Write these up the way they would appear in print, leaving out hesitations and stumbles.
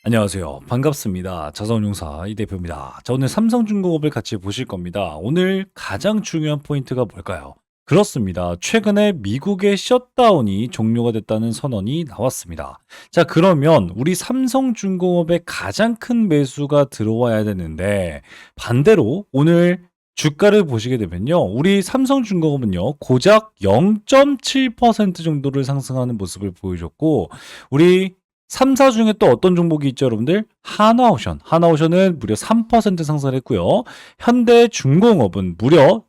안녕하세요. 반갑습니다. 자산운용사 이 대표입니다. 자, 오늘 삼성중공업을 같이 보실 겁니다. 오늘 가장 중요한 포인트가 뭘까요? 그렇습니다. 최근에 미국의 셧다운이 종료가 됐다는 선언이 나왔습니다. 자, 그러면 우리 삼성중공업에 가장 큰 매수가 들어와야 되는데 반대로 오늘 주가를 보시게 되면요. 우리 삼성중공업은요. 고작 0.7% 정도를 상승하는 모습을 보여줬고 우리 3사 중에 또 어떤 종목이 있죠, 여러분들? 하나오션. 하나오션은 무려 3% 상승했고요. 현대중공업은 무려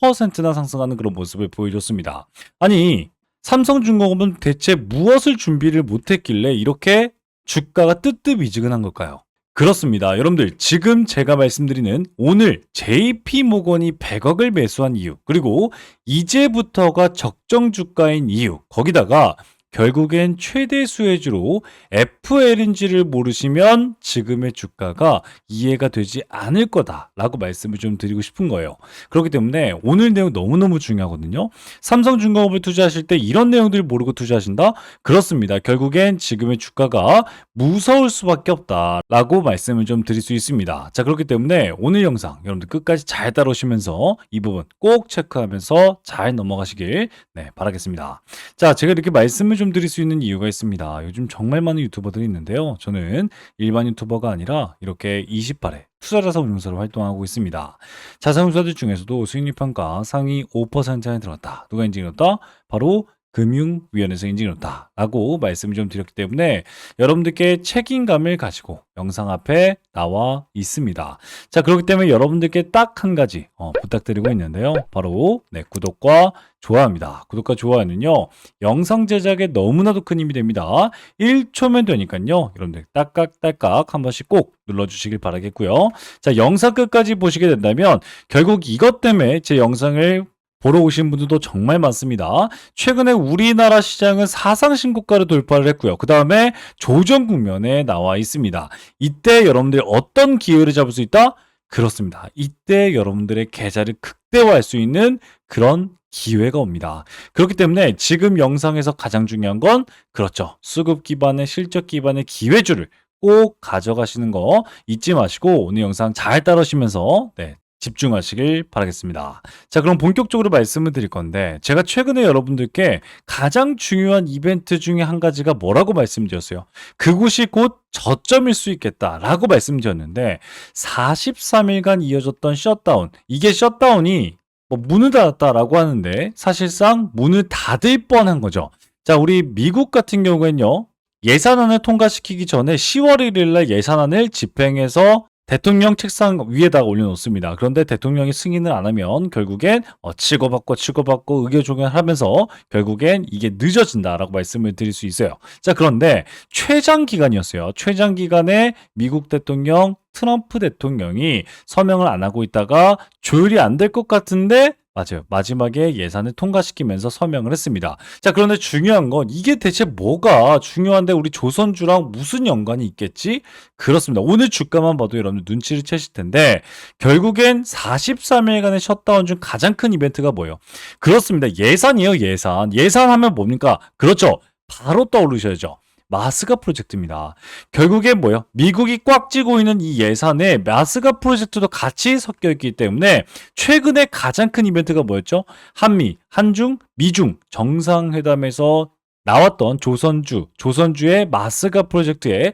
6%나 상승하는 그런 모습을 보여줬습니다. 아니, 삼성중공업은 대체 무엇을 준비를 못했길래 이렇게 주가가 뜨뜻미지근한 걸까요? 그렇습니다. 여러분들, 지금 제가 말씀드리는 오늘 JP모건이 100억을 매수한 이유, 그리고 이제부터가 적정 주가인 이유, 거기다가 결국엔 최대 수혜주로 FL인지를 모르시면 지금의 주가가 이해가 되지 않을 거다라고 말씀을 좀 드리고 싶은 거예요. 그렇기 때문에 오늘 내용 너무너무 중요하거든요. 삼성중공업을 투자하실 때 이런 내용들을 모르고 투자하신다? 그렇습니다. 결국엔 지금의 주가가 무서울 수밖에 없다라고 말씀을 좀 드릴 수 있습니다. 자, 그렇기 때문에 오늘 영상 여러분들 끝까지 잘 따라오시면서 이 부분 꼭 체크하면서 잘 넘어가시길 바라겠습니다. 자, 제가 이렇게 말씀을 좀 드릴 수 있는 이유가 있습니다. 요즘 정말 많은 유튜버들이 있는데요. 저는 일반 유튜버가 아니라 이렇게 28회 투자자산 운용사로 활동하고 있습니다. 자산운용사들 중에서도 수익률 평가 상위 5% 안에 들어갔다. 누가 인증했다? 바로 금융위원회에서 인증했다 라고 말씀을 좀 드렸기 때문에 여러분들께 책임감을 가지고 영상 앞에 나와 있습니다. 자, 그렇기 때문에 여러분들께 딱 한 가지 부탁드리고 있는데요. 바로 구독과 좋아요입니다. 구독과 좋아요는요, 영상 제작에 너무나도 큰 힘이 됩니다. 1초면 되니까요, 여러분들 딸깍딸깍 한 번씩 꼭 눌러주시길 바라겠고요. 자, 영상 끝까지 보시게 된다면 결국 이것 때문에 제 영상을 보러 오신 분들도 정말 많습니다. 최근에 우리나라 시장은 사상 신고가를 돌파를 했고요. 그 다음에 조정 국면에 나와 있습니다. 이때 여러분들이 어떤 기회를 잡을 수 있다? 그렇습니다. 이때 여러분들의 계좌를 극대화할 수 있는 그런 기회가 옵니다. 그렇기 때문에 지금 영상에서 가장 중요한 건 그렇죠. 수급 기반의 실적 기반의 기회주를 꼭 가져가시는 거 잊지 마시고 오늘 영상 잘 따르시면서 집중하시길 바라겠습니다. 자, 그럼 본격적으로 말씀을 드릴 건데 제가 최근에 여러분들께 가장 중요한 이벤트 중에 한 가지가 뭐라고 말씀드렸어요? 그곳이 곧 저점일 수 있겠다라고 말씀드렸는데 43일간 이어졌던 셧다운, 이게 셧다운이 문을 닫았다라고 하는데 사실상 문을 닫을 뻔한 거죠. 자, 우리 미국 같은 경우에는요. 예산안을 통과시키기 전에 10월 1일 날 예산안을 집행해서 대통령 책상 위에다가 올려놓습니다. 그런데 대통령이 승인을 안 하면 결국엔 치고받고 의견 조정하면서 결국엔 이게 늦어진다라고 말씀을 드릴 수 있어요. 자, 그런데 최장 기간이었어요. 최장 기간에 미국 대통령 트럼프 대통령이 서명을 안 하고 있다가 조율이 안 될 것 같은데 맞아요. 마지막에 예산을 통과시키면서 서명을 했습니다. 자, 그런데 중요한 건 이게 대체 뭐가 중요한데 우리 조선주랑 무슨 연관이 있겠지? 그렇습니다. 오늘 주가만 봐도 여러분들 눈치를 채실 텐데 결국엔 43일간의 셧다운 중 가장 큰 이벤트가 뭐예요? 그렇습니다. 예산이에요, 예산. 예산하면 뭡니까? 그렇죠. 바로 떠오르셔야죠. 마스가 프로젝트입니다. 결국에 뭐예요? 미국이 꽉 쥐고 있는 이 예산에 마스가 프로젝트도 같이 섞여 있기 때문에 최근에 가장 큰 이벤트가 뭐였죠? 한미, 한중, 미중 정상회담에서 나왔던 조선주의 마스가 프로젝트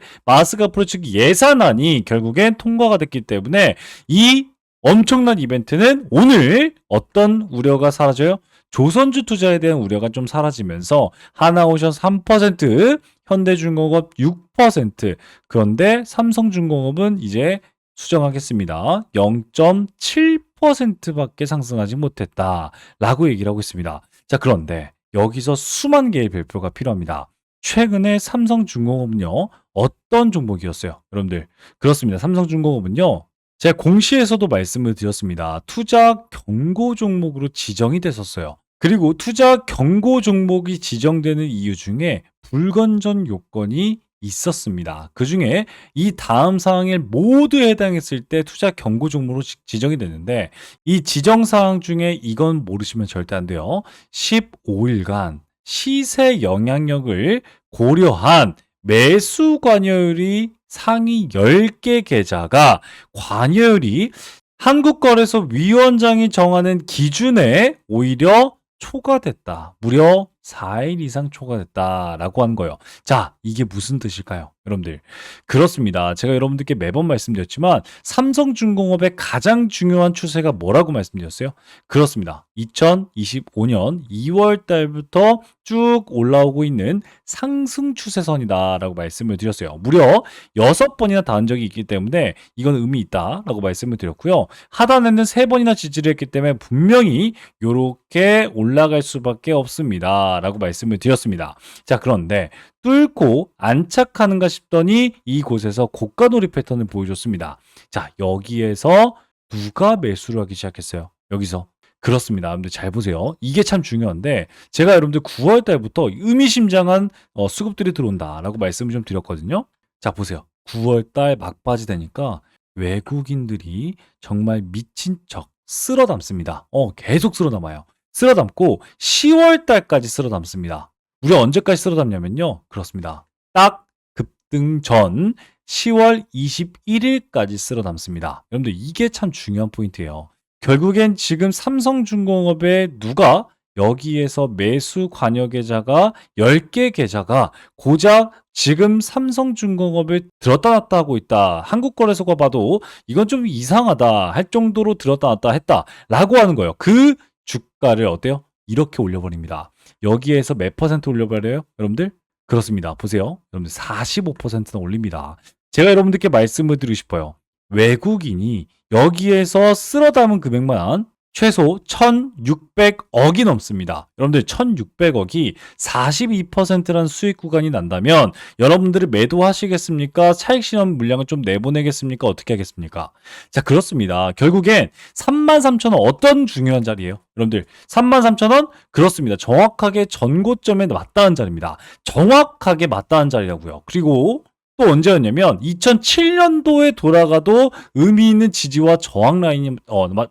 예산안이 결국엔 통과가 됐기 때문에 이 엄청난 이벤트는 오늘 어떤 우려가 사라져요? 조선주 투자에 대한 우려가 좀 사라지면서 하나오션 3%, 현대중공업 6%, 그런데 삼성중공업은 이제 수정하겠습니다. 0.7%밖에 상승하지 못했다라고 얘기를 하고 있습니다. 자, 그런데 여기서 수만 개의 별표가 필요합니다. 최근에 삼성중공업은요, 어떤 종목이었어요? 여러분들, 그렇습니다. 삼성중공업은요, 제가 공시에서도 말씀을 드렸습니다. 투자 경고 종목으로 지정이 됐었어요. 그리고 투자 경고 종목이 지정되는 이유 중에 불건전 요건이 있었습니다. 그 중에 이 다음 사항에 모두 해당했을 때 투자 경고 종목으로 지정이 되는데 이 지정 사항 중에 이건 모르시면 절대 안 돼요. 15일간 시세 영향력을 고려한 매수 관여율이 상위 10개 계좌가 관여율이 한국거래소위원장이 정하는 기준에 오히려 초과됐다. 무려 4일 이상 초과됐다라고 하는 거예요. 자, 이게 무슨 뜻일까요? 여러분들. 그렇습니다. 제가 여러분들께 매번 말씀드렸지만 삼성중공업의 가장 중요한 추세가 뭐라고 말씀드렸어요? 그렇습니다. 2025년 2월 달부터 쭉 올라오고 있는 상승 추세선이다라고 말씀을 드렸어요. 무려 6번이나 닿은 적이 있기 때문에 이건 의미 있다라고 말씀을 드렸고요. 하단에는 3번이나 지지를 했기 때문에 분명히 이렇게 올라갈 수밖에 없습니다. 라고 말씀을 드렸습니다. 자, 그런데 뚫고 안착하는가 싶더니 이곳에서 고가놀이 패턴을 보여줬습니다. 자, 여기에서 누가 매수를 하기 시작했어요? 여기서. 그렇습니다. 여러분들 잘 보세요. 이게 참 중요한데 제가 여러분들 9월 달부터 의미심장한 수급들이 들어온다라고 말씀을 좀 드렸거든요. 자, 보세요. 9월 달 막바지 되니까 외국인들이 정말 미친 척 쓸어 담습니다. 계속 쓸어 담아요. 쓸어 담고 10월 달까지 쓸어 담습니다. 우리 언제까지 쓸어 담냐면요. 그렇습니다. 딱 급등 전 10월 21일까지 쓸어 담습니다. 여러분들 이게 참 중요한 포인트예요. 결국엔 지금 삼성중공업에 누가 여기에서 매수 관여 계좌가 10개 계좌가 고작 지금 삼성중공업을 들었다 놨다 하고 있다. 한국거래소가 봐도 이건 좀 이상하다 할 정도로 들었다 놨다 했다라고 하는 거예요. 그 주가를 어때요? 이렇게 올려버립니다. 여기에서 몇 퍼센트 올려버려요? 여러분들? 그렇습니다. 보세요. 여러분들 45%나 올립니다. 제가 여러분들께 말씀을 드리고 싶어요. 외국인이 여기에서 쓸어 담은 금액만 최소 1,600억이 넘습니다. 여러분들 1,600억이 42%라는 수익 구간이 난다면 여러분들이 매도하시겠습니까? 차익 실현 물량을 좀 내보내겠습니까? 어떻게 하겠습니까? 자, 그렇습니다. 결국엔 33,000원 어떤 중요한 자리예요? 여러분들 33,000원? 그렇습니다. 정확하게 전고점에 맞닿은 자리입니다. 정확하게 맞닿은 자리라고요. 그리고 또 언제였냐면 2007년도에 돌아가도 의미 있는 지지와 저항 라인이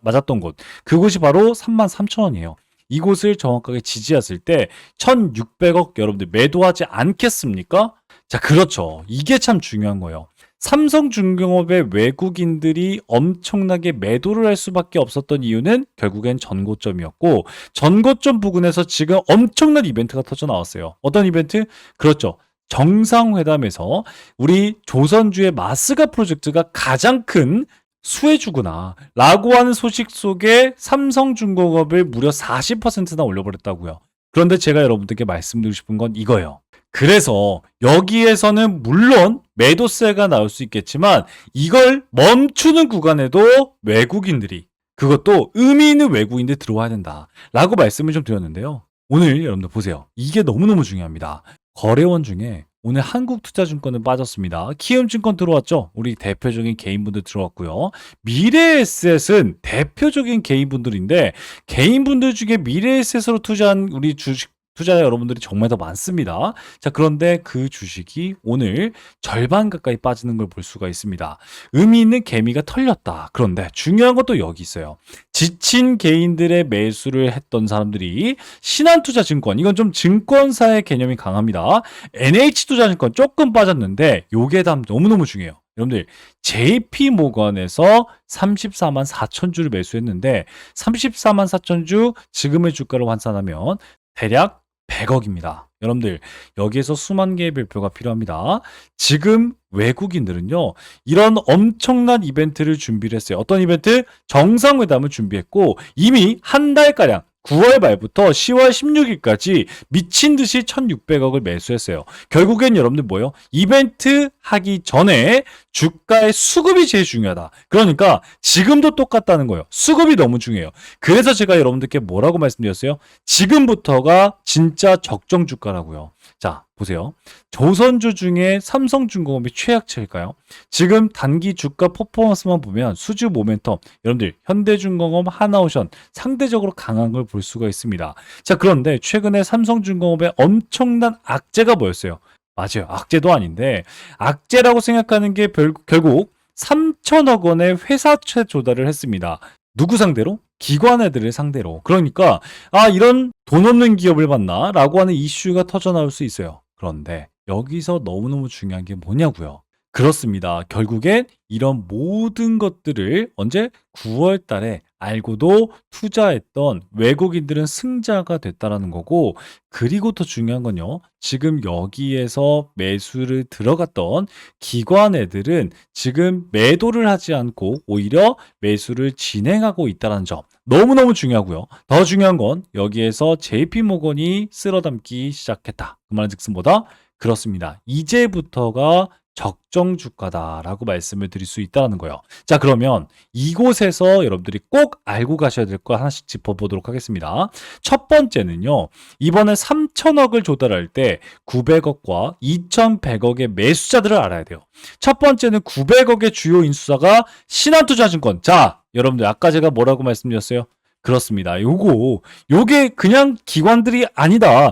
맞았던 곳. 그곳이 바로 33,000원이에요. 이곳을 정확하게 지지했을 때 1,600억 여러분들 매도하지 않겠습니까? 자, 그렇죠. 이게 참 중요한 거예요. 삼성중공업의 외국인들이 엄청나게 매도를 할 수밖에 없었던 이유는 결국엔 전고점이었고 전고점 부근에서 지금 엄청난 이벤트가 터져 나왔어요. 어떤 이벤트? 그렇죠. 정상회담에서 우리 조선주의 마스가 프로젝트가 가장 큰 수혜주구나 라고 하는 소식 속에 삼성중공업을 무려 40%나 올려버렸다고요. 그런데 제가 여러분들께 말씀드리고 싶은 건 이거예요. 그래서 여기에서는 물론 매도세가 나올 수 있겠지만 이걸 멈추는 구간에도 외국인들이 그것도 의미 있는 외국인들이 들어와야 된다 라고 말씀을 좀 드렸는데요. 오늘 여러분들 보세요. 이게 너무너무 중요합니다. 거래원 중에 오늘 한국투자증권은 빠졌습니다. 키움증권 들어왔죠? 우리 대표적인 개인분들 들어왔고요. 미래에셋은 대표적인 개인분들인데 개인분들 중에 미래에셋으로 투자한 우리 주식 투자자 여러분들이 정말 더 많습니다. 자, 그런데 그 주식이 오늘 절반 가까이 빠지는 걸 볼 수가 있습니다. 의미 있는 개미가 털렸다. 그런데 중요한 것도 여기 있어요. 지친 개인들의 매수를 했던 사람들이 신한투자증권, 이건 좀 증권사의 개념이 강합니다. NH투자증권 조금 빠졌는데 요게 다음 너무너무 중요해요. 여러분들 JP모건에서 34만 4천 주를 매수했는데 34만 4천 주 지금의 주가로 환산하면 대략 100억입니다. 여러분들 여기에서 수만 개의 별표가 필요합니다. 지금 외국인들은요 이런 엄청난 이벤트를 준비를 했어요. 어떤 이벤트? 정상회담을 준비했고 이미 한 달가량 9월 말부터 10월 16일까지 미친 듯이 1,600억을 매수했어요. 결국엔 여러분들 뭐예요? 이벤트 하기 전에 주가의 수급이 제일 중요하다. 그러니까 지금도 똑같다는 거예요. 수급이 너무 중요해요. 그래서 제가 여러분들께 뭐라고 말씀드렸어요? 지금부터가 진짜 적정 주가라고요. 자, 보세요. 조선주 중에 삼성중공업이 최악체일까요? 지금 단기 주가 퍼포먼스만 보면 수주 모멘텀, 여러분들 현대중공업, 하나오션 상대적으로 강한 걸 볼 수가 있습니다. 자, 그런데 최근에 삼성중공업의 엄청난 악재가 뭐였어요? 맞아요. 악재도 아닌데 악재라고 생각하는 게 결국 3천억 원의 회사채 조달을 했습니다. 누구 상대로? 기관애들을 상대로. 그러니까 이런 돈 없는 기업을 봤나? 라고 하는 이슈가 터져 나올 수 있어요. 그런데 여기서 너무너무 중요한 게 뭐냐고요. 그렇습니다. 결국엔 이런 모든 것들을 언제 9월 달에 알고도 투자했던 외국인들은 승자가 됐다라는 거고, 그리고 더 중요한 건요. 지금 여기에서 매수를 들어갔던 기관 애들은 지금 매도를 하지 않고 오히려 매수를 진행하고 있다는 점. 너무너무 중요하고요. 더 중요한 건 여기에서 JP모건이 쓸어담기 시작했다. 그 말은 즉슨 뭐다? 그렇습니다. 이제부터가 적정 주가다라고 말씀을 드릴 수 있다는 거예요. 자, 그러면 이곳에서 여러분들이 꼭 알고 가셔야 될 거 하나씩 짚어보도록 하겠습니다. 첫 번째는요. 이번에 3천억을 조달할 때 900억과 2,100억의 매수자들을 알아야 돼요. 첫 번째는 900억의 주요 인수사가 신한투자증권. 자, 여러분들 아까 제가 뭐라고 말씀드렸어요? 그렇습니다. 요게 그냥 기관들이 아니다.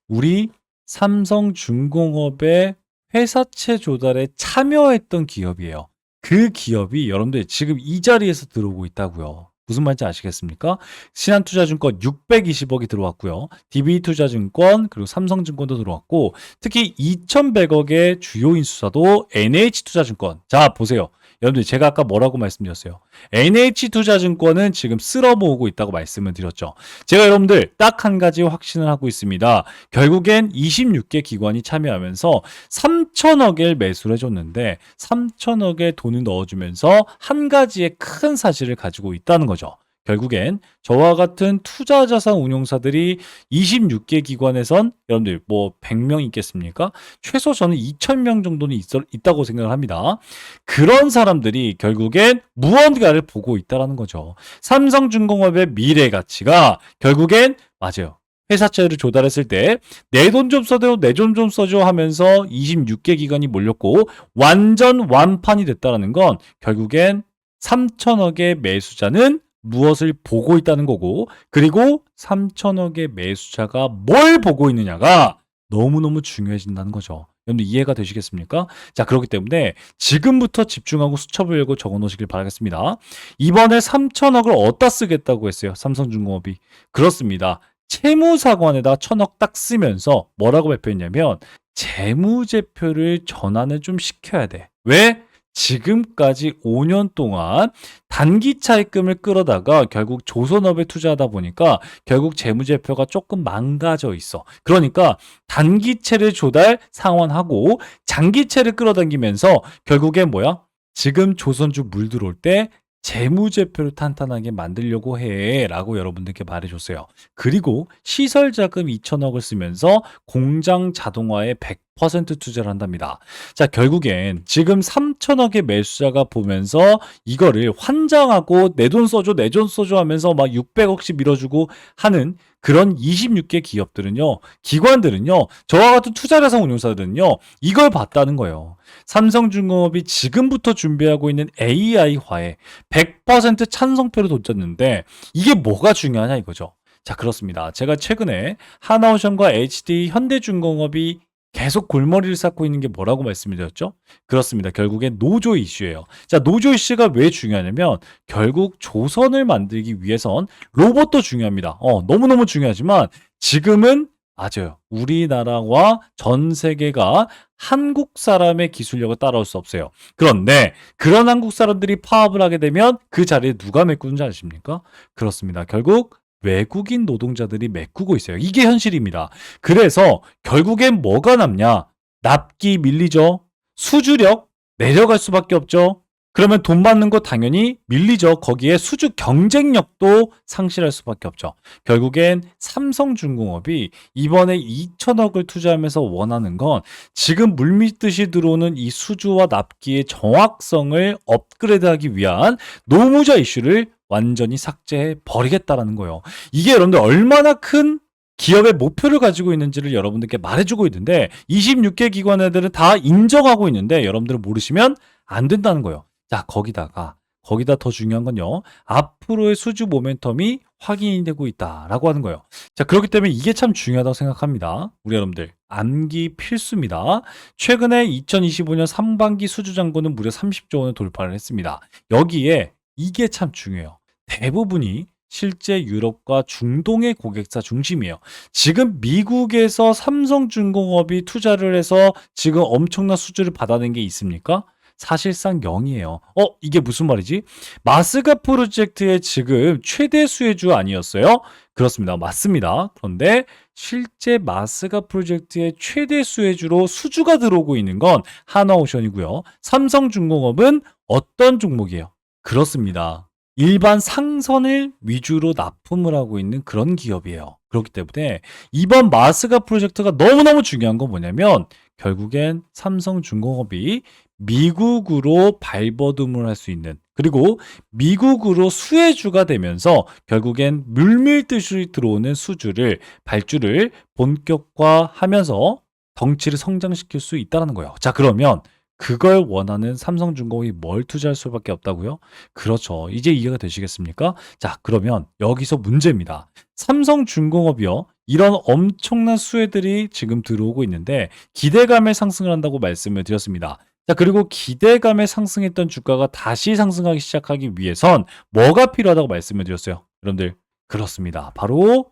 우리 삼성중공업의 회사채 조달에 참여했던 기업이에요. 그 기업이 여러분들 지금 이 자리에서 들어오고 있다고요. 무슨 말인지 아시겠습니까? 신한투자증권 620억이 들어왔고요. DB투자증권 그리고 삼성증권도 들어왔고, 특히 2,100억의 주요 인수사도 NH투자증권. 자, 보세요. 여러분들 제가 아까 뭐라고 말씀드렸어요? NH투자증권은 지금 쓸어 모으고 있다고 말씀을 드렸죠. 제가 여러분들 딱 한 가지 확신을 하고 있습니다. 결국엔 26개 기관이 참여하면서 3천억을 매수를 해줬는데 3천억의 돈을 넣어주면서 한 가지의 큰 사실을 가지고 있다는 거죠. 결국엔 저와 같은 투자자산 운용사들이 26개 기관에선 여러분들 뭐 100명 있겠습니까? 최소 저는 2,000명 정도는 있다고 생각을 합니다. 그런 사람들이 결국엔 무언가를 보고 있다는 거죠. 삼성중공업의 미래 가치가 결국엔 맞아요. 회사채를 조달했을 때 내 돈 좀 써줘, 내 돈 좀 써줘 하면서 26개 기관이 몰렸고 완전 완판이 됐다는 건 결국엔 3천억의 매수자는 무엇을 보고 있다는 거고, 그리고 3천억의 매수자가 뭘 보고 있느냐가 너무너무 중요해진다는 거죠. 여러분들 이해가 되시겠습니까? 자, 그렇기 때문에 지금부터 집중하고 수첩을 열고 적어 놓으시길 바라겠습니다. 이번에 3천억을 어디다 쓰겠다고 했어요? 삼성중공업이. 그렇습니다. 채무사관에다 1,000억 딱 쓰면서 뭐라고 발표했냐면 재무제표를 전환을 좀 시켜야 돼. 왜? 지금까지 5년 동안 단기 차입금을 끌어다가 결국 조선업에 투자하다 보니까 결국 재무제표가 조금 망가져 있어. 그러니까 단기채를 조달 상환하고 장기채를 끌어당기면서 결국엔 뭐야? 지금 조선주 물 들어올 때 재무제표를 탄탄하게 만들려고 해 라고 여러분들께 말해줬어요. 그리고 시설자금 2천억을 쓰면서 공장 자동화에 100% 투자를 한답니다. 자, 결국엔 지금 3천억의 매수자가 보면서 이거를 환장하고 내 돈 써줘 내 돈 써줘 하면서 막 600억씩 밀어주고 하는 그런 26개 기업들은요, 기관들은요, 저와 같은 투자자산 운용사들은요, 이걸 봤다는 거예요. 삼성중공업이 지금부터 준비하고 있는 AI화에 100% 찬성표를 던졌는데 이게 뭐가 중요하냐 이거죠. 자, 그렇습니다. 제가 최근에 하나오션과 HD 현대중공업이 계속 골머리를 쌓고 있는 게 뭐라고 말씀드렸죠? 그렇습니다. 결국엔 노조 이슈예요. 자, 노조 이슈가 왜 중요하냐면 결국 조선을 만들기 위해선 로봇도 중요합니다. 너무너무 중요하지만 지금은 맞아요. 우리나라와 전 세계가 한국 사람의 기술력을 따라올 수 없어요. 그런데 그런 한국 사람들이 파업을 하게 되면 그 자리에 누가 메꾸는지 아십니까? 그렇습니다. 결국 외국인 노동자들이 메꾸고 있어요. 이게 현실입니다. 그래서 결국엔 뭐가 남냐? 납기 밀리죠. 수주력 내려갈 수밖에 없죠. 그러면 돈 받는 거 당연히 밀리죠. 거기에 수주 경쟁력도 상실할 수밖에 없죠. 결국엔 삼성중공업이 이번에 2천억을 투자하면서 원하는 건 지금 물밀듯이 들어오는 이 수주와 납기의 정확성을 업그레이드하기 위한 노무자 이슈를 완전히 삭제해 버리겠다라는 거예요. 이게 여러분들 얼마나 큰 기업의 목표를 가지고 있는지를 여러분들께 말해주고 있는데 26개 기관애들은 다 인정하고 있는데 여러분들은 모르시면 안 된다는 거예요. 자, 거기다 더 중요한 건요. 앞으로의 수주 모멘텀이 확인이 되고 있다라고 하는 거예요. 자, 그렇기 때문에 이게 참 중요하다고 생각합니다. 우리 여러분들 암기 필수입니다. 최근에 2025년 상반기 수주 잔고는 무려 30조 원을 돌파를 했습니다. 여기에 이게 참 중요해요. 대부분이 실제 유럽과 중동의 고객사 중심이에요. 지금 미국에서 삼성중공업이 투자를 해서 지금 엄청난 수주를 받아낸 게 있습니까? 사실상 0이에요. 이게 무슨 말이지? 마스가 프로젝트의 지금 최대 수혜주 아니었어요? 그렇습니다. 맞습니다. 그런데 실제 마스가 프로젝트의 최대 수혜주로 수주가 들어오고 있는 건 하나오션이고요. 삼성중공업은 어떤 종목이에요? 그렇습니다. 일반 상선을 위주로 납품을 하고 있는 그런 기업이에요. 그렇기 때문에 이번 마스가 프로젝트가 너무너무 중요한 건 뭐냐면 결국엔 삼성중공업이 미국으로 발버둥을 할 수 있는, 그리고 미국으로 수혜주가 되면서 결국엔 물밀듯이 들어오는 수주를 발주를 본격화하면서 덩치를 성장시킬 수 있다는 거예요. 자, 그러면 그걸 원하는 삼성중공업이 뭘 투자할 수밖에 없다고요? 그렇죠. 이제 이해가 되시겠습니까? 자, 그러면 여기서 문제입니다. 삼성중공업이요, 이런 엄청난 수혜들이 지금 들어오고 있는데 기대감에 상승을 한다고 말씀을 드렸습니다. 자, 그리고 기대감에 상승했던 주가가 다시 상승하기 시작하기 위해선 뭐가 필요하다고 말씀을 드렸어요? 여러분들, 그렇습니다. 바로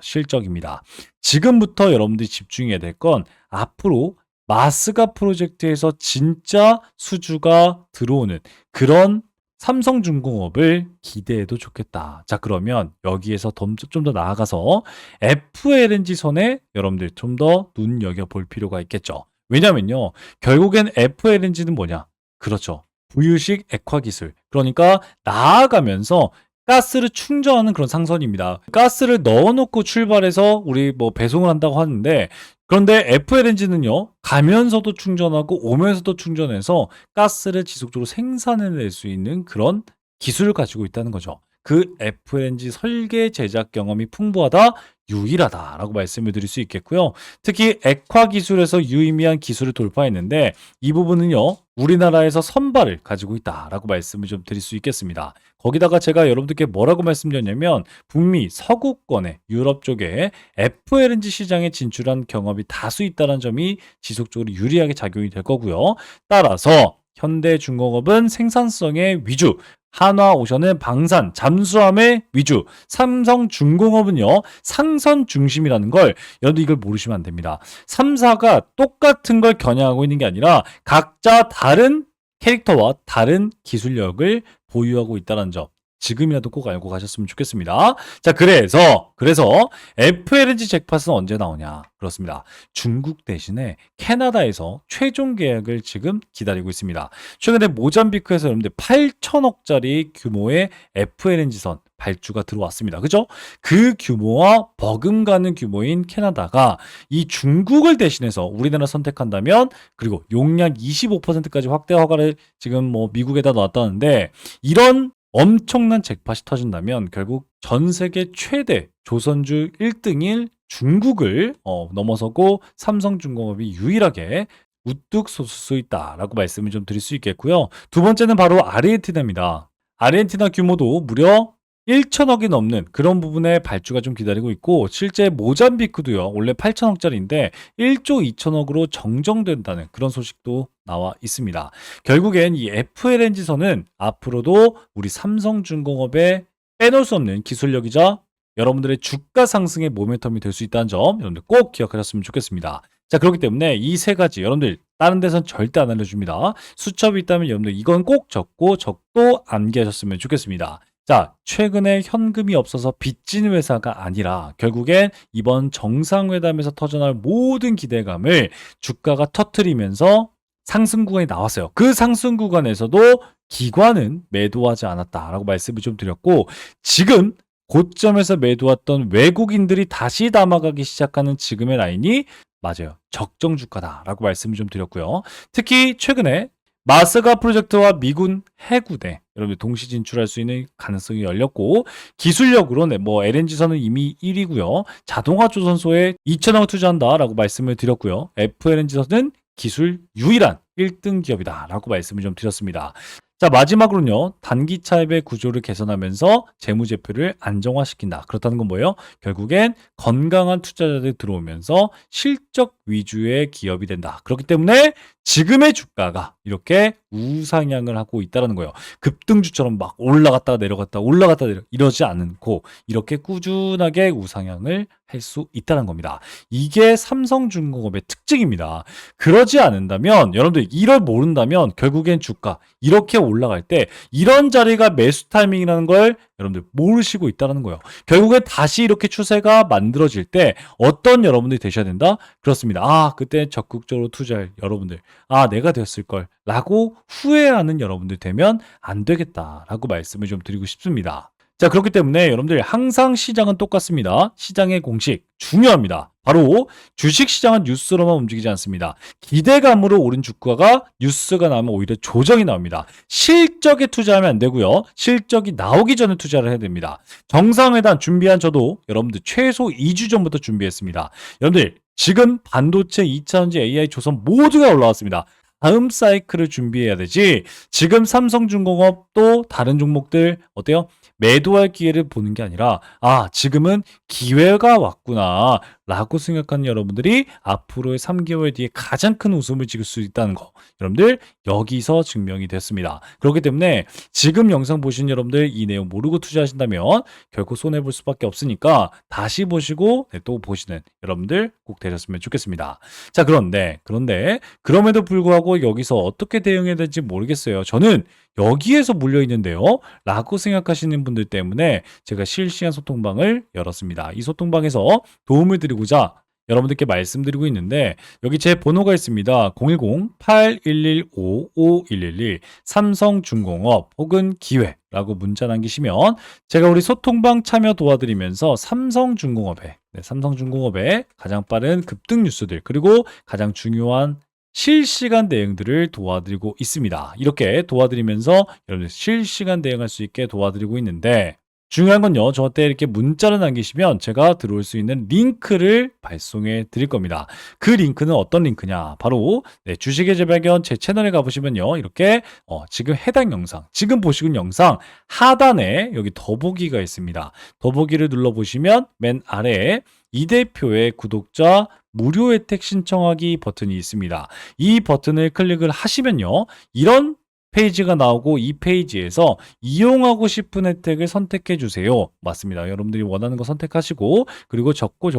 실적입니다. 지금부터 여러분들이 집중해야 될 건 앞으로 마스가 프로젝트에서 진짜 수주가 들어오는 그런 삼성중공업을 기대해도 좋겠다. 자, 그러면 여기에서 좀 더 나아가서 FLNG 선에 여러분들 좀 더 눈여겨볼 필요가 있겠죠. 왜냐면요, 결국엔 FLNG는 뭐냐? 그렇죠. 부유식 액화 기술. 그러니까 나아가면서 가스를 충전하는 그런 상선입니다. 가스를 넣어놓고 출발해서 우리 뭐 배송을 한다고 하는데, 그런데 FLNG는요, 가면서도 충전하고 오면서도 충전해서 가스를 지속적으로 생산해낼 수 있는 그런 기술을 가지고 있다는 거죠. 그 FLNG 설계 제작 경험이 풍부하다, 유일하다라고 말씀을 드릴 수 있겠고요. 특히 액화 기술에서 유의미한 기술을 돌파했는데 이 부분은요, 우리나라에서 선발을 가지고 있다라고 말씀을 좀 드릴 수 있겠습니다. 거기다가 제가 여러분들께 뭐라고 말씀드렸냐면 북미 서구권의 유럽 쪽에 FLNG 시장에 진출한 경험이 다수 있다는 점이 지속적으로 유리하게 작용이 될 거고요. 따라서 현대중공업은 생산성의 위주, 한화오션은 방산, 잠수함의 위주, 삼성중공업은요, 상선 중심이라는 걸, 여러분들 이걸 모르시면 안 됩니다. 3사가 똑같은 걸 겨냥하고 있는 게 아니라 각자 다른 캐릭터와 다른 기술력을 보유하고 있다는 점, 지금이라도 꼭 알고 가셨으면 좋겠습니다. 자, 그래서 FLNG 잭팟은 언제 나오냐? 그렇습니다. 중국 대신에 캐나다에서 최종 계약을 지금 기다리고 있습니다. 최근에 모잠비크에서 여러분들 8천억짜리 규모의 FLNG선 발주가 들어왔습니다. 그죠? 그 규모와 버금가는 규모인 캐나다가 이 중국을 대신해서 우리나라 선택한다면, 그리고 용량 25%까지 확대 허가를 지금 뭐 미국에다 놨다는데, 이런 엄청난 잭팟이 터진다면 결국 전 세계 최대 조선주 1등인 중국을 넘어서고 삼성중공업이 유일하게 우뚝 솟을 수 있다라고 말씀을 좀 드릴 수 있겠고요. 두 번째는 바로 아르헨티나입니다. 아르헨티나 규모도 무려 1천억이 넘는 그런 부분에 발주가 좀 기다리고 있고, 실제 모잠비크도요, 원래 8천억짜리인데 1조 2천억으로 정정된다는 그런 소식도 나와 있습니다. 결국엔 이 FLNG선은 앞으로도 우리 삼성중공업에 빼놓을 수 없는 기술력이자 여러분들의 주가 상승의 모멘텀이 될 수 있다는 점 여러분들 꼭 기억하셨으면 좋겠습니다. 자, 그렇기 때문에 이 세 가지 여러분들 다른 데선 절대 안 알려줍니다. 수첩이 있다면 여러분들 이건 꼭 적고 적도 암기하셨으면 좋겠습니다. 자, 최근에 현금이 없어서 빚진 회사가 아니라 결국엔 이번 정상회담에서 터져나올 모든 기대감을 주가가 터트리면서 상승 구간이 나왔어요. 그 상승 구간에서도 기관은 매도하지 않았다라고 말씀을 좀 드렸고, 지금 고점에서 매도했던 외국인들이 다시 담아가기 시작하는 지금의 라인이 맞아요, 적정 주가다라고 말씀을 좀 드렸고요. 특히 최근에 마스가 프로젝트와 미군 해군에 여러분들 동시 진출할 수 있는 가능성이 열렸고, 기술력으로는 뭐 LNG선은 이미 1위고요. 자동화 조선소에 2천억 투자한다라고 말씀을 드렸고요. FLNG선은 기술 유일한 1등 기업이다라고 말씀을 좀 드렸습니다. 자, 마지막으로는요, 단기 차입의 구조를 개선하면서 재무제표를 안정화시킨다. 그렇다는 건 뭐예요? 결국엔 건강한 투자자들이 들어오면서 실적 위주의 기업이 된다. 그렇기 때문에 지금의 주가가 이렇게 우상향을 하고 있다는 거예요. 급등주처럼 막 올라갔다가 내려갔다 올라갔다 내려 이러지 않고 이렇게 꾸준하게 우상향을 할 수 있다는 겁니다. 이게 삼성중공업의 특징입니다. 그러지 않는다면 여러분들 이걸 모른다면 결국엔 주가 이렇게 올라갈 때 이런 자리가 매수 타이밍이라는 걸 여러분들 모르시고 있다는 거예요. 결국에 다시 이렇게 추세가 만들어질 때 어떤 여러분들이 되셔야 된다? 그렇습니다. 아, 그때 적극적으로 투자할 여러분들. 아, 내가 되었을 걸 라고 후회하는 여러분들 되면 안 되겠다라고 말씀을 좀 드리고 싶습니다. 자, 그렇기 때문에 여러분들 항상 시장은 똑같습니다. 시장의 공식 중요합니다. 바로 주식시장은 뉴스로만 움직이지 않습니다. 기대감으로 오른 주가가 뉴스가 나오면 오히려 조정이 나옵니다. 실적에 투자하면 안 되고요. 실적이 나오기 전에 투자를 해야 됩니다. 정상회담 준비한 저도 여러분들 최소 2주 전부터 준비했습니다. 여러분들 지금 반도체, 2차전지, AI, 조선 모두가 올라왔습니다. 다음 사이클을 준비해야 되지. 지금 삼성중공업도 다른 종목들 어때요? 매도할 기회를 보는 게 아니라 아, 지금은 기회가 왔구나 라고 생각하는 여러분들이 앞으로의 3개월 뒤에 가장 큰 웃음을 찍을 수 있다는 거 여러분들 여기서 증명이 됐습니다. 그렇기 때문에 지금 영상 보신 여러분들 이 내용 모르고 투자하신다면 결코 손해볼 수밖에 없으니까 다시 보시고 또 보시는 여러분들 꼭 되셨으면 좋겠습니다. 자, 그런데 그럼에도 불구하고 여기서 어떻게 대응해야 될지 모르겠어요. 저는 여기에서 물려 있는데요 라고 생각하시는 분들 때문에 제가 실시간 소통방을 열었습니다. 이 소통방에서 도움을 드리고자 여러분들께 말씀드리고 있는데 여기 제 번호가 있습니다. 010-8115-5111 삼성중공업 혹은 기회라고 문자 남기시면 제가 우리 소통방 참여 도와드리면서 삼성중공업의 가장 빠른 급등 뉴스들 그리고 가장 중요한 실시간 대응들을 도와드리고 있습니다. 이렇게 도와드리면서 여러분들 실시간 대응할 수 있게 도와드리고 있는데 중요한 건요. 저한테 이렇게 문자를 남기시면 제가 들어올 수 있는 링크를 발송해 드릴 겁니다. 그 링크는 어떤 링크냐? 바로 주식의 재발견 제 채널에 가보시면요. 이렇게 지금 해당 영상, 지금 보시는 영상 하단에 여기 더보기가 있습니다. 더보기를 눌러보시면 맨 아래에 이 대표의 구독자 무료 혜택 신청하기 버튼이 있습니다. 이 버튼을 클릭을 하시면요. 이런 페이지가 나오고 이 페이지에서 이용하고 싶은 혜택을 선택해 주세요. 맞습니다. 여러분들이 원하는 거 선택하시고 그리고 적고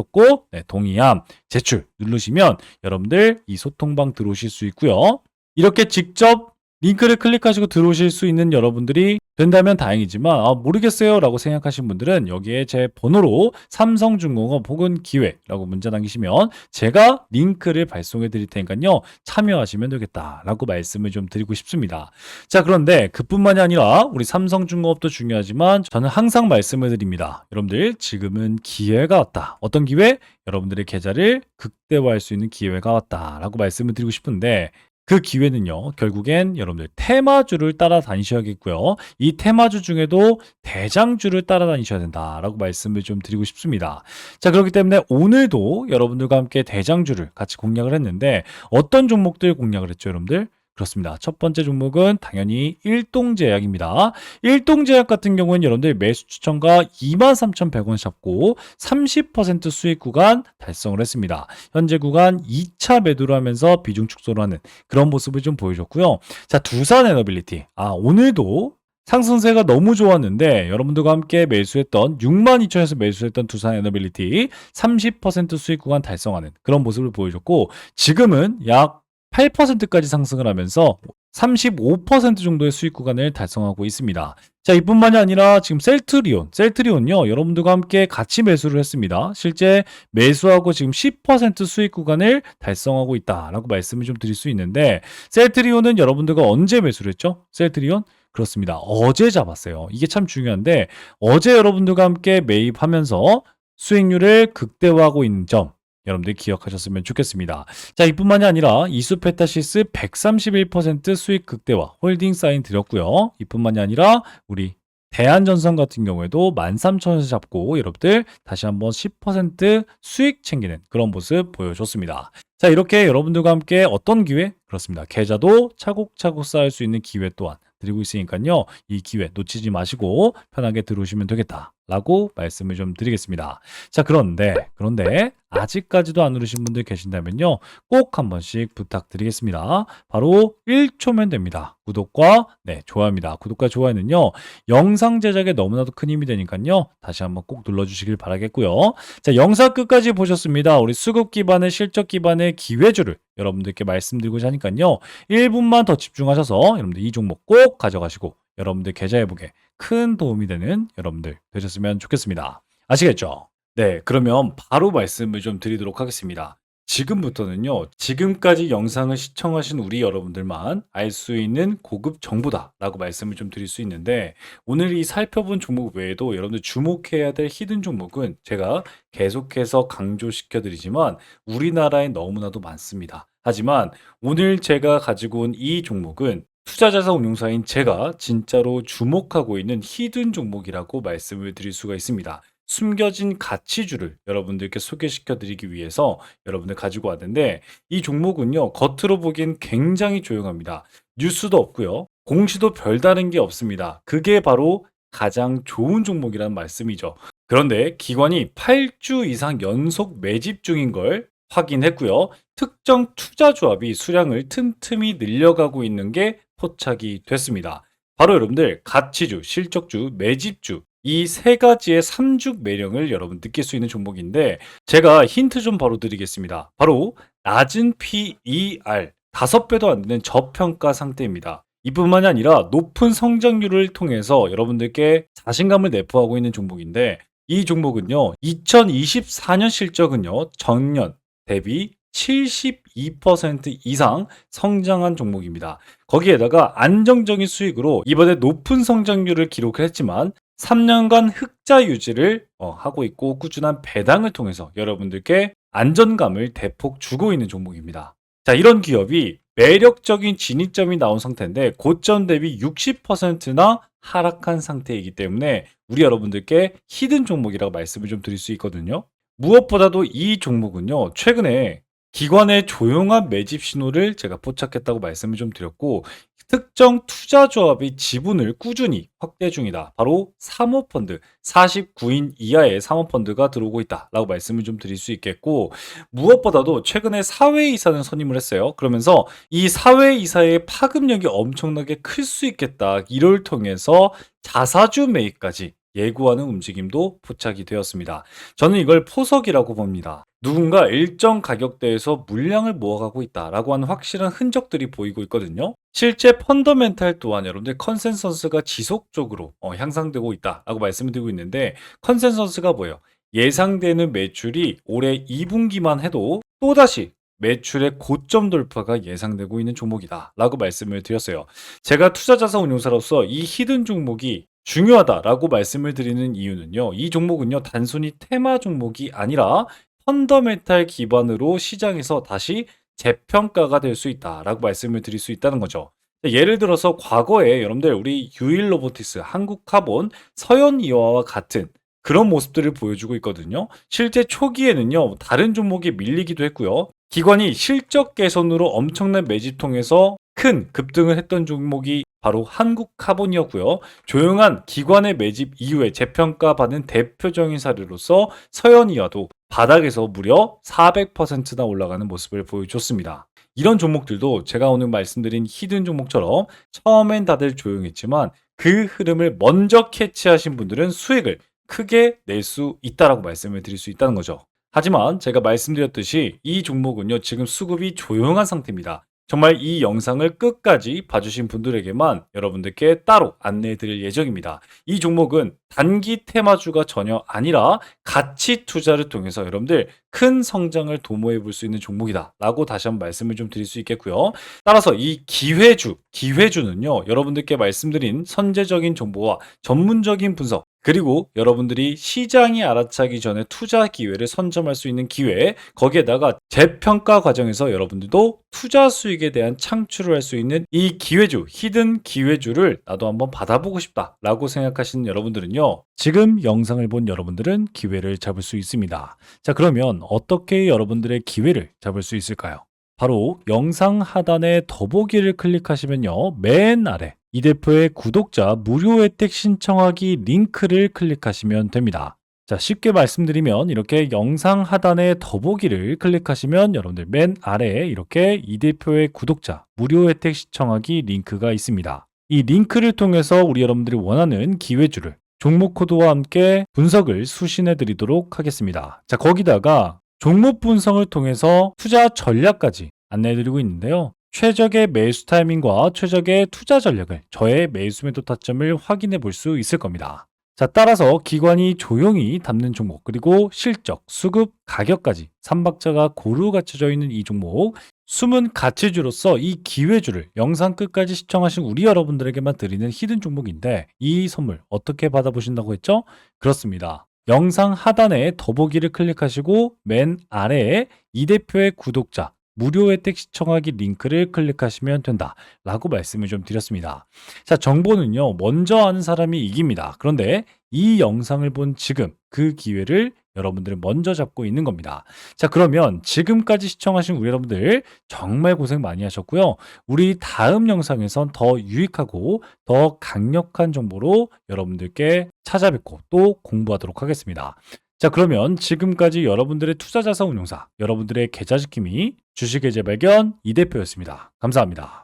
동의함 제출 누르시면 여러분들 이 소통방 들어오실 수 있고요. 이렇게 직접 링크를 클릭하시고 들어오실 수 있는 여러분들이 된다면 다행이지만 모르겠어요 라고 생각하신 분들은 여기에 제 번호로 삼성중공업 혹은 기회라고 문자 남기시면 제가 링크를 발송해 드릴 테니까요 참여하시면 되겠다라고 말씀을 좀 드리고 싶습니다. 자, 그런데 그뿐만이 아니라 우리 삼성중공업도 중요하지만 저는 항상 말씀을 드립니다. 여러분들 지금은 기회가 왔다. 어떤 기회? 여러분들의 계좌를 극대화할 수 있는 기회가 왔다라고 말씀을 드리고 싶은데 그 기회는요, 결국엔 여러분들 테마주를 따라다니셔야겠고요. 이 테마주 중에도 대장주를 따라다니셔야 된다라고 말씀을 좀 드리고 싶습니다. 자, 그렇기 때문에 오늘도 여러분들과 함께 대장주를 같이 공략을 했는데 어떤 종목들 공략을 했죠, 여러분들? 그렇습니다. 첫 번째 종목은 당연히 일동제약입니다. 일동제약 같은 경우는 여러분들 매수 추천가 23,100원 잡고 30% 수익 구간 달성을 했습니다. 현재 구간 2차 매도를 하면서 비중 축소를 하는 그런 모습을 좀 보여줬고요. 자, 두산에너빌리티. 오늘도 상승세가 너무 좋았는데 여러분들과 함께 매수했던 62,000에서 매수했던 두산에너빌리티 30% 수익 구간 달성하는 그런 모습을 보여줬고 지금은 약 8%까지 상승을 하면서 35% 정도의 수익 구간을 달성하고 있습니다. 자, 이뿐만이 아니라 지금 셀트리온요. 여러분들과 함께 같이 매수를 했습니다. 실제 매수하고 지금 10% 수익 구간을 달성하고 있다라고 말씀을 좀 드릴 수 있는데 셀트리온은 여러분들과 언제 매수를 했죠? 셀트리온? 그렇습니다. 어제 잡았어요. 이게 참 중요한데 어제 여러분들과 함께 매입하면서 수익률을 극대화하고 있는 점 여러분들이 기억하셨으면 좋겠습니다. 자, 이뿐만이 아니라 이수페타시스 131% 수익 극대화 홀딩 사인 드렸고요. 이뿐만이 아니라 우리 대한전선 같은 경우에도 13,000원에서 잡고 여러분들 다시 한번 10% 수익 챙기는 그런 모습 보여줬습니다. 자, 이렇게 여러분들과 함께 어떤 기회? 그렇습니다. 계좌도 차곡차곡 쌓을 수 있는 기회 또한 드리고 있으니까요. 이 기회 놓치지 마시고 편하게 들어오시면 되겠다. 라고 말씀을 좀 드리겠습니다. 자, 그런데 아직까지도 안 누르신 분들 계신다면요. 꼭 한 번씩 부탁드리겠습니다. 바로 1초면 됩니다. 구독과 좋아요입니다. 구독과 좋아요는요. 영상 제작에 너무나도 큰 힘이 되니까요. 다시 한번 꼭 눌러주시길 바라겠고요. 자, 영상 끝까지 보셨습니다. 우리 수급 기반의 실적 기반의 기회주를 여러분들께 말씀드리고자 하니까요. 1분만 더 집중하셔서 여러분들 이 종목 꼭 가져가시고 여러분들 계좌 회복에 큰 도움이 되는 여러분들 되셨으면 좋겠습니다. 아시겠죠? 네, 그러면 바로 말씀을 좀 드리도록 하겠습니다. 지금부터는요, 지금까지 영상을 시청하신 우리 여러분들만 알 수 있는 고급 정보다라고 말씀을 좀 드릴 수 있는데, 오늘 이 살펴본 종목 외에도 여러분들 주목해야 될 히든 종목은 제가 계속해서 강조시켜 드리지만 우리나라에 너무나도 많습니다. 하지만 오늘 제가 가지고 온 이 종목은 투자자산 운용사인 제가 진짜로 주목하고 있는 히든 종목이라고 말씀을 드릴 수가 있습니다. 숨겨진 가치주를 여러분들께 소개시켜 드리기 위해서 여러분들 가지고 왔는데, 이 종목은요, 겉으로 보기엔 굉장히 조용합니다. 뉴스도 없고요. 공시도 별다른 게 없습니다. 그게 바로 가장 좋은 종목이라는 말씀이죠. 그런데 기관이 8주 이상 연속 매집 중인 걸 확인했고요. 특정 투자 조합이 수량을 틈틈이 늘려가고 있는 게 포착이 됐습니다. 바로 여러분들 가치주, 실적주, 매집주 이 세 가지의 삼죽 매력을 여러분 느낄 수 있는 종목인데, 제가 힌트 좀 바로 드리겠습니다. 바로 낮은 PER 5배도 안 되는 저평가 상태입니다. 이뿐만이 아니라 높은 성장률을 통해서 여러분들께 자신감을 내포하고 있는 종목인데, 이 종목은요 2024년 실적은요 전년 대비 72% 이상 성장한 종목입니다. 거기에다가 안정적인 수익으로 이번에 높은 성장률을 기록을 했지만 3년간 흑자 유지를 하고 있고, 꾸준한 배당을 통해서 여러분들께 안전감을 대폭 주고 있는 종목입니다. 자, 이런 기업이 매력적인 진입점이 나온 상태인데 고점 대비 60%나 하락한 상태이기 때문에 우리 여러분들께 히든 종목이라고 말씀을 좀 드릴 수 있거든요. 무엇보다도 이 종목은요, 최근에 기관의 조용한 매집 신호를 제가 포착했다고 말씀을 좀 드렸고, 특정 투자 조합이 지분을 꾸준히 확대 중이다. 바로 사모펀드, 49인 이하의 사모펀드가 들어오고 있다라고 말씀을 좀 드릴 수 있겠고, 무엇보다도 최근에 사회이사는 선임을 했어요. 그러면서 이 사회이사의 파급력이 엄청나게 클 수 있겠다. 이를 통해서 자사주 매입까지 예고하는 움직임도 포착이 되었습니다. 저는 이걸 포석이라고 봅니다. 누군가 일정 가격대에서 물량을 모아가고 있다라고 하는 확실한 흔적들이 보이고 있거든요. 실제 펀더멘탈 또한 여러분들 컨센서스가 지속적으로 향상되고 있다라고 말씀을 드리고 있는데, 컨센서스가 뭐예요? 예상되는 매출이 올해 2분기만 해도 또다시 매출의 고점 돌파가 예상되고 있는 종목이다 라고 말씀을 드렸어요. 제가 투자자산 운용사로서 이 히든 종목이 중요하다라고 말씀을 드리는 이유는요, 이 종목은요 단순히 테마 종목이 아니라 펀더멘탈 기반으로 시장에서 다시 재평가가 될 수 있다라고 말씀을 드릴 수 있다는 거죠. 예를 들어서 과거에 여러분들 우리 유일로보티스, 한국카본, 서현이와와 같은 그런 모습들을 보여주고 있거든요. 실제 초기에는요 다른 종목이 밀리기도 했고요. 기관이 실적 개선으로 엄청난 매집 통해서 큰 급등을 했던 종목이 바로 한국카본이었고요. 조용한 기관의 매집 이후에 재평가받은 대표적인 사례로서 서현이와도 바닥에서 무려 400%나 올라가는 모습을 보여줬습니다. 이런 종목들도 제가 오늘 말씀드린 히든 종목처럼 처음엔 다들 조용했지만 그 흐름을 먼저 캐치하신 분들은 수익을 크게 낼 수 있다라고 말씀을 드릴 수 있다는 거죠. 하지만 제가 말씀드렸듯이 이 종목은요 지금 수급이 조용한 상태입니다. 정말 이 영상을 끝까지 봐주신 분들에게만 여러분들께 따로 안내해 드릴 예정입니다. 이 종목은 단기 테마주가 전혀 아니라 가치 투자를 통해서 여러분들 큰 성장을 도모해 볼 수 있는 종목이다 라고 다시 한번 말씀을 좀 드릴 수 있겠고요. 따라서 이 기회주는요 여러분들께 말씀드린 선제적인 정보와 전문적인 분석, 그리고 여러분들이 시장이 알아차기 전에 투자 기회를 선점할 수 있는 기회, 거기에다가 재평가 과정에서 여러분들도 투자 수익에 대한 창출을 할 수 있는 이 기회주, 히든 기회주를 나도 한번 받아보고 싶다 라고 생각하시는 여러분들은요, 지금 영상을 본 여러분들은 기회를 잡을 수 있습니다. 자, 그러면 어떻게 여러분들의 기회를 잡을 수 있을까요? 바로 영상 하단에 더보기를 클릭하시면요 맨 아래 이 대표의 구독자 무료 혜택 신청하기 링크를 클릭하시면 됩니다. 자, 쉽게 말씀드리면 이렇게 영상 하단의 더보기를 클릭하시면 여러분들 맨 아래에 이렇게 이 대표의 구독자 무료 혜택 신청하기 링크가 있습니다. 이 링크를 통해서 우리 여러분들이 원하는 기회주를 종목 코드와 함께 분석을 수신해 드리도록 하겠습니다. 자, 거기다가 종목 분석을 통해서 투자 전략까지 안내해 드리고 있는데요. 최적의 매수 타이밍과 최적의 투자 전략을 저의 매수 매도 타점을 확인해 볼 수 있을 겁니다. 자, 따라서 기관이 조용히 담는 종목, 그리고 실적, 수급, 가격까지 3박자가 고루 갖춰져 있는 이 종목, 숨은 가치주로서 이 기회주를 영상 끝까지 시청하신 우리 여러분들에게만 드리는 히든 종목인데 이 선물 어떻게 받아보신다고 했죠? 그렇습니다. 영상 하단에 더보기를 클릭하시고 맨 아래에 이 대표의 구독자 무료 혜택 시청하기 링크를 클릭하시면 된다라고 말씀을 좀 드렸습니다. 자, 정보는요, 먼저 아는 사람이 이깁니다. 그런데 이 영상을 본 지금 그 기회를 여러분들은 먼저 잡고 있는 겁니다. 자, 그러면 지금까지 시청하신 우리 여러분들 정말 고생 많이 하셨고요. 우리 다음 영상에선 더 유익하고 더 강력한 정보로 여러분들께 찾아뵙고 또 공부하도록 하겠습니다. 자, 그러면 지금까지 여러분들의 투자자산 운용사, 여러분들의 계좌 지킴이 주식의 재발견 이 대표였습니다. 감사합니다.